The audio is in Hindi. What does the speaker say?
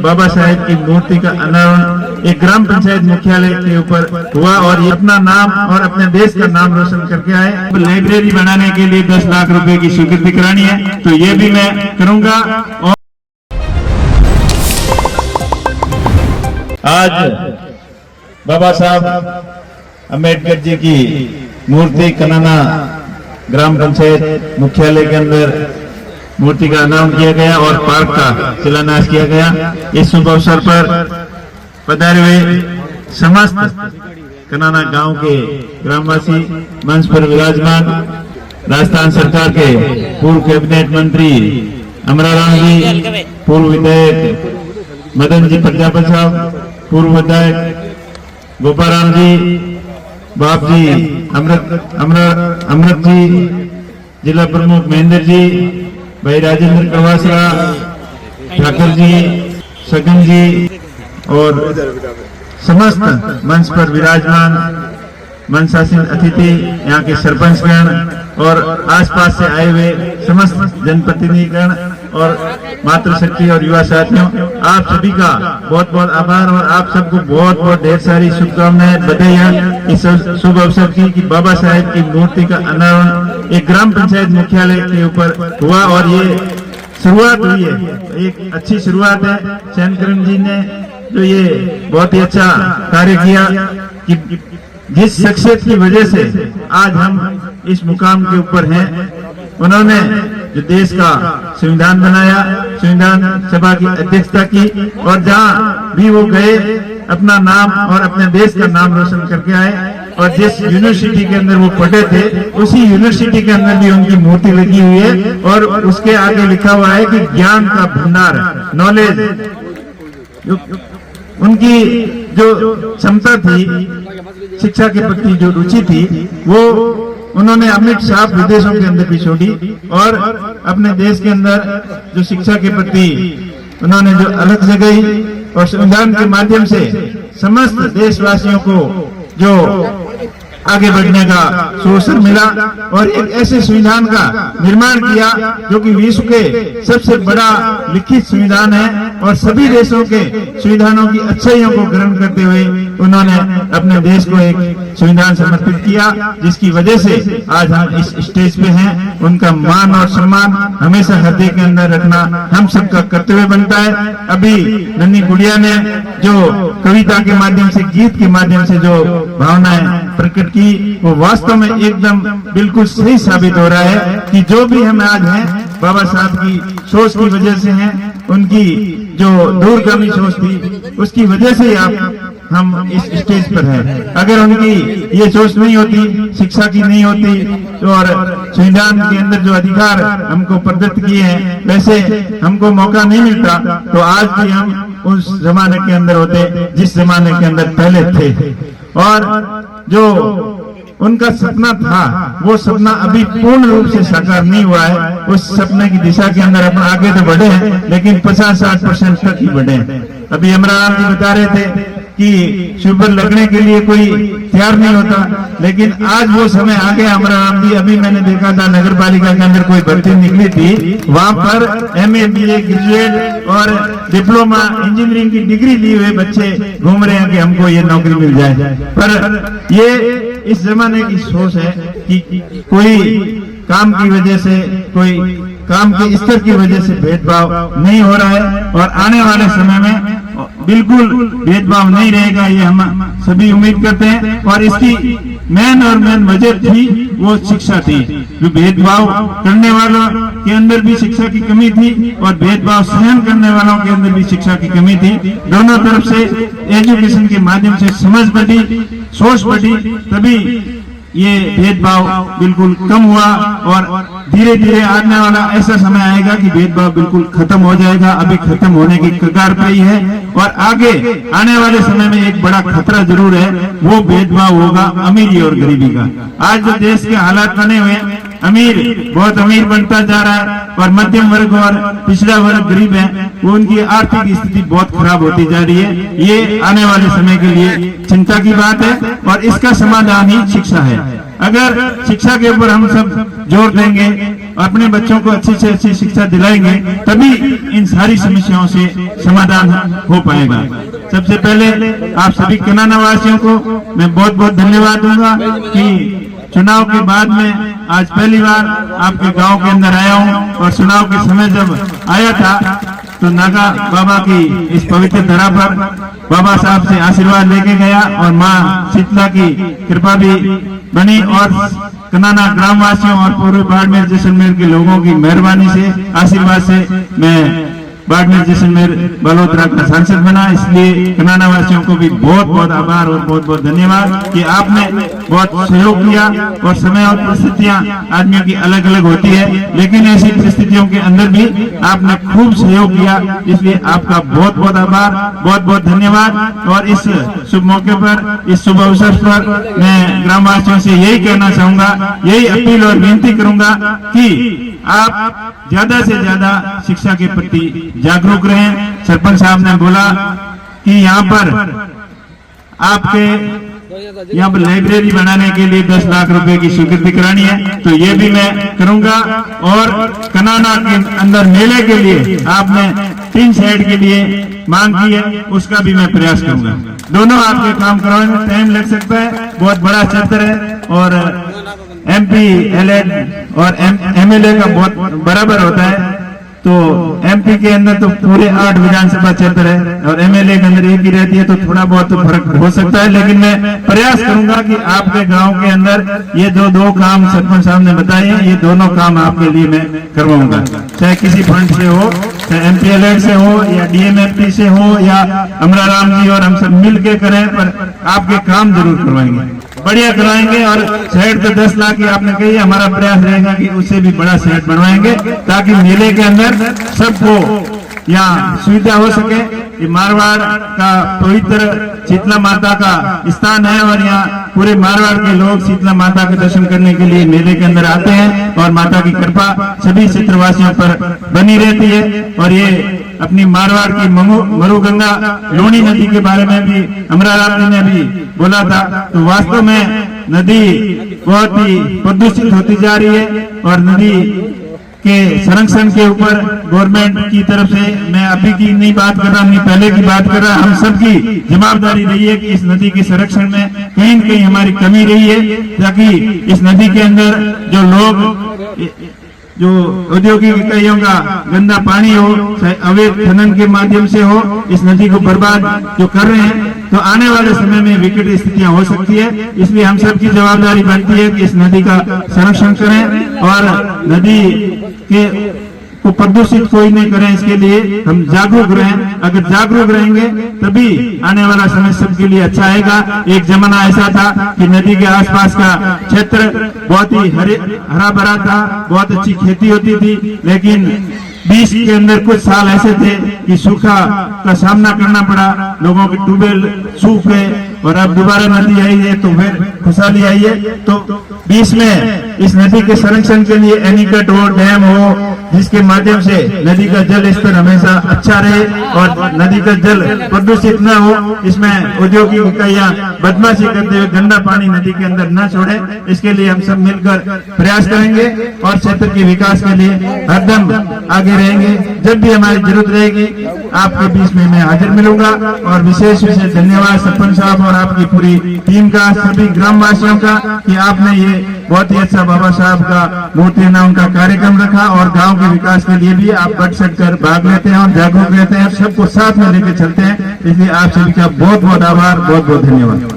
बाबा साहेब की मूर्ति का अनावरण एक ग्राम पंचायत मुख्यालय के ऊपर हुआ और ये अपना नाम और अपने देश का नाम रोशन करके आए। लाइब्रेरी बनाने के लिए 10 लाख रुपए की स्वीकृति करानी है, तो ये भी मैं करूंगा। और आज बाबा साहब अम्बेडकर जी की मूर्ति कनाना ग्राम पंचायत मुख्यालय के अंदर मूर्ति का अनावरण किया गया और पार्क का शिलान्यास किया गया। इस शुभ अवसर पर पधारे हुए समस्त कनाना गांव के ग्रामवासी, मंच पर विराजमान राजस्थान सरकार के पूर्व कैबिनेट मंत्री अमराराम जी, पूर्व विधायक मदन जी प्रजापति साहब, पूर्व विधायक गोपाराम जी, बाप जी अमृत जी, जिला प्रमुख महेंद्र जी, भाई राजेंद्र कवासरा, ठाकुर जी, सगन जी और समस्त मंच पर विराजमान मंचासीन अतिथि, यहाँ के सरपंचगण और आसपास से आए हुए समस्त जनप्रतिनिधिगण और मातृशक्ति और युवा साथियों, आप सभी का बहुत बहुत आभार और आप सबको बहुत बहुत ढेर सारी शुभकामनाएं, बधाइयां इस शुभ अवसर की बाबा साहेब की मूर्ति का अनावरण एक ग्राम पंचायत मुख्यालय के ऊपर हुआ और ये शुरुआत हुई है, एक अच्छी शुरुआत है। शैनकरण जी ने जो ये बहुत ही अच्छा कार्य किया कि जिस शख्सियत की वजह से आज हम इस मुकाम के ऊपर हैं, उन्होंने जो देश का संविधान बनाया, संविधान सभा की अध्यक्षता की और जहां भी वो गए अपना नाम और अपने देश का नाम रोशन करके आए। और जिस यूनिवर्सिटी के अंदर वो पढ़े थे, उसी यूनिवर्सिटी के अंदर भी उनकी मूर्ति लगी हुई है और उसके आगे लिखा हुआ है कि ज्ञान का भंडार, नॉलेज। उनकी जो क्षमता थी, शिक्षा के प्रति जो रुचि थी, वो उन्होंने अमिट साफ विदेशों के अंदर भी छोड़ी और अपने देश के अंदर जो शिक्षा के प्रति उन्होंने जो अलग जगाई और संविधान के माध्यम से समस्त देशवासियों को जो आगे बढ़ने का अवसर मिला और एक ऐसे संविधान का निर्माण किया जो कि विश्व के सबसे बड़ा लिखित संविधान है और सभी देशों के संविधानों की अच्छाइयों को ग्रहण करते हुए उन्होंने अपने देश को एक संविधान समर्पित किया, जिसकी वजह से आज हम इस स्टेज पे हैं। उनका मान और सम्मान हमेशा हृदय के अंदर रखना हम सबका कर्तव्य बनता है। अभी नन्ही गुड़िया ने जो कविता के माध्यम से, गीत के माध्यम से जो भावनाएं प्रकट की, वो वास्तव में एकदम बिल्कुल सही साबित हो रहा है कि जो भी हम आज हैं बाबा साहब की सोच की वजह से हैं। उनकी जो दूरगामी सोच थी उसकी वजह से हम इस स्टेज पर हैं। अगर उनकी ये सोच नहीं होती, शिक्षा की नहीं होती और संविधान के अंदर जो अधिकार हमको प्रदत्त किए हैं वैसे हमको मौका नहीं मिलता, तो आज भी हम उस जमाने के अंदर होते जिस जमाने के अंदर पहले थे। और जो उनका सपना था, वो सपना अभी पूर्ण रूप से साकार नहीं हुआ है। उस सपने की दिशा के अंदर अपन आगे तो बढ़े हैं, लेकिन 50-60% तक ही बढ़े हैं। अभी अमराराम जी बता रहे थे कि शिविर लगने के लिए कोई तैयार नहीं होता, लेकिन आज वो समय आ गया अमराराम जी। अभी मैंने देखा था नगर पालिका के अंदर कोई भर्ती निकली थी, वहां पर MA BA ग्रेजुएट और डिप्लोमा इंजीनियरिंग की डिग्री लिए हुए बच्चे घूम रहे हैं कि हमको ये नौकरी मिल जाए। पर ये इस जमाने की सोच है कि कोई काम की वजह से, कोई काम के स्तर की वजह से भेदभाव नहीं हो रहा है और आने वाले समय में बिल्कुल भेदभाव नहीं रहेगा, ये हम सभी उम्मीद करते हैं। और इसकी मेन वजह थी वो शिक्षा थी। जो भेदभाव करने वालों के अंदर भी शिक्षा की कमी थी और भेदभाव सहन करने वालों के अंदर भी शिक्षा की कमी थी। दोनों तरफ से एजुकेशन के माध्यम से समझ बढ़ी, सोच बढ़ी, तभी ये भेदभाव बिल्कुल कम हुआ और धीरे धीरे आने वाला ऐसा समय आएगा कि भेदभाव बिल्कुल खत्म हो जाएगा। अभी खत्म होने की कगार पर ही है और आगे आने वाले समय में एक बड़ा खतरा जरूर है, वो भेदभाव होगा अमीरी और गरीबी का। आज जो देश के हालात बने हुए हैं, अमीर बहुत अमीर बनता जा रहा है और मध्यम वर्ग और पिछड़ा वर्ग गरीब है, वो उनकी आर्थिक स्थिति बहुत खराब होती जा रही है। ये आने वाले समय के लिए चिंता की बात है और इसका समाधान ही शिक्षा है। अगर शिक्षा के ऊपर हम सब जोर देंगे, अपने बच्चों को अच्छी से अच्छी शिक्षा दिलाएंगे, तभी इन सारी समस्याओं से समाधान हो पाएगा। सबसे पहले आप सभी कनाना वासियों को मैं बहुत बहुत धन्यवाद दूंगा कि चुनाव के बाद में आज पहली बार आपके गांव के अंदर आया हूं, और चुनाव के समय जब आया था तो नागा बाबा की इस पवित्र धरा पर बाबा साहब से आशीर्वाद लेके गया, और मां शीतला की कृपा भी बनी, और कनाना ग्रामवासियों और पूर्व बाड़मेर जैसलमेर के लोगों की मेहरबानी से, आशीर्वाद से मैं बाड़मेर जैसलमेर बलोदरा का सांसद बना। इसलिए कनाना वासियों को भी बहुत बहुत आभार और बहुत बहुत धन्यवाद कि आपने बहुत सहयोग किया। और समय और परिस्थितियां आदमियों की अलग अलग होती है, लेकिन ऐसी परिस्थितियों के अंदर भी आपने खूब सहयोग किया, इसलिए आपका बहुत बहुत आभार, बहुत बहुत धन्यवाद। और इस शुभ मौके पर, इस शुभ अवसर पर मैं ग्रामवासियों से यही कहना चाहूंगा, यही अपील और विनती करूंगा कि आप ज्यादा से ज्यादा शिक्षा के प्रति जागरूक रहें। सरपंच साहब ने बोला कि यहाँ पर लाइब्रेरी बनाने के लिए 10 लाख रुपए की स्वीकृति करानी है, तो ये भी मैं करूंगा। और कनाना के अंदर मेले के लिए आपने 3 साइड के लिए मांग की है, उसका भी मैं प्रयास करूंगा। दोनों आपके काम करवाने में टाइम लग सकता है, बहुत बड़ा क्षेत्र है, और MP, LN और MLA का बहुत बराबर होता है। तो MP के अंदर तो पूरे 8 विधानसभा क्षेत्र है, और MLA के अंदर एक ही रहती है, तो थोड़ा बहुत तो फर्क हो सकता है। लेकिन मैं प्रयास करूंगा कि आपके गांव के अंदर ये जो 2 काम सरपंच साहब ने बताए हैं, ये दोनों काम आपके लिए मैं करवाऊंगा, चाहे किसी फंड से हो, चाहे MPLN से हो, या DMFP से हो, या अमराराम जी और हम सब मिल के करें, पर आपके काम जरूर करवाएंगे, बढ़िया करवाएंगे। और शहर तो 10 लाख की आपने कही, हमारा प्रयास रहेगा कि उससे भी बड़ा शहर बनवाएंगे, ताकि मेले के अंदर सबको यहाँ सुविधा हो सके। ये मारवाड़ का पवित्र शीतला माता का स्थान है, और यहाँ पूरे मारवाड़ के लोग शीतला माता के दर्शन करने के लिए मेले के अंदर आते हैं, और माता की कृपा सभी क्षेत्रवासियों पर बनी रहती है। और ये अपनी मारवाड़ की मरुगंगा लोनी नदी के बारे में भी अमराराम जी ने भी बोला था। तो वास्तव में नदी बहुत ही प्रदूषित होती जा रही है, और नदी के संरक्षण के ऊपर गवर्नमेंट की तरफ से, मैं अभी की नहीं बात कर रहा, नहीं पहले की बात कर रहा, हम सबकी जवाबदारी रही है कि इस नदी के संरक्षण में कहीं न कहीं हमारी कमी रही है, ताकि इस नदी के अंदर जो लोग, जो औद्योगिक इकाइयों का गंदा पानी हो, चाहे अवैध खनन के माध्यम से हो, इस नदी को बर्बाद जो कर रहे हैं, तो आने वाले समय में विकट स्थितियां हो सकती है। इसलिए हम सबकी जवाबदारी बनती है कि इस नदी का संरक्षण करें, और नदी के को प्रदूषित कोई नहीं करें, इसके लिए हम जागरूक रहें। अगर जागरूक रहेंगे तभी आने वाला समय सबके लिए अच्छा आएगा। एक जमाना ऐसा था कि नदी के आसपास का क्षेत्र बहुत ही हरा भरा था, बहुत अच्छी खेती होती थी, लेकिन 20 के अंदर कुछ साल ऐसे थे कि सूखा का सामना करना पड़ा, लोगों के ट्यूबवेल सूख गए, और अब दोबारा नदी आई है तो फिर खुशहाली आई है। तो 20 में इस नदी के संरक्षण के लिए एनीकट हो, डैम हो, जिसके माध्यम से नदी का जल स्तर हमेशा अच्छा रहे और नदी का जल प्रदूषित न हो, इसमें औद्योगिक इकाइयां बदमाशी करते हुए गंदा पानी नदी के अंदर न छोड़े, इसके लिए हम सब मिलकर प्रयास करेंगे और क्षेत्र के विकास के लिए हरदम आगे रहेंगे। जब भी हमारी जरूरत रहेगी आपके बीच में मैं हाजिर मिलूंगा। और विशेष धन्यवाद सरपंच साहब और आपकी पूरी टीम का, सभी ग्रामवासियों का, कि आपने ये बहुत ही अच्छा बाबा साहब का मूर्ति नाम का कार्यक्रम रखा, और गांव के विकास के लिए भी आप बढ़ चढ़ कर भाग लेते हैं और जागरूक रहते हैं, सबको साथ में लेकर चलते हैं। इसलिए आप सभी का बहुत बहुत आभार, बहुत बहुत धन्यवाद।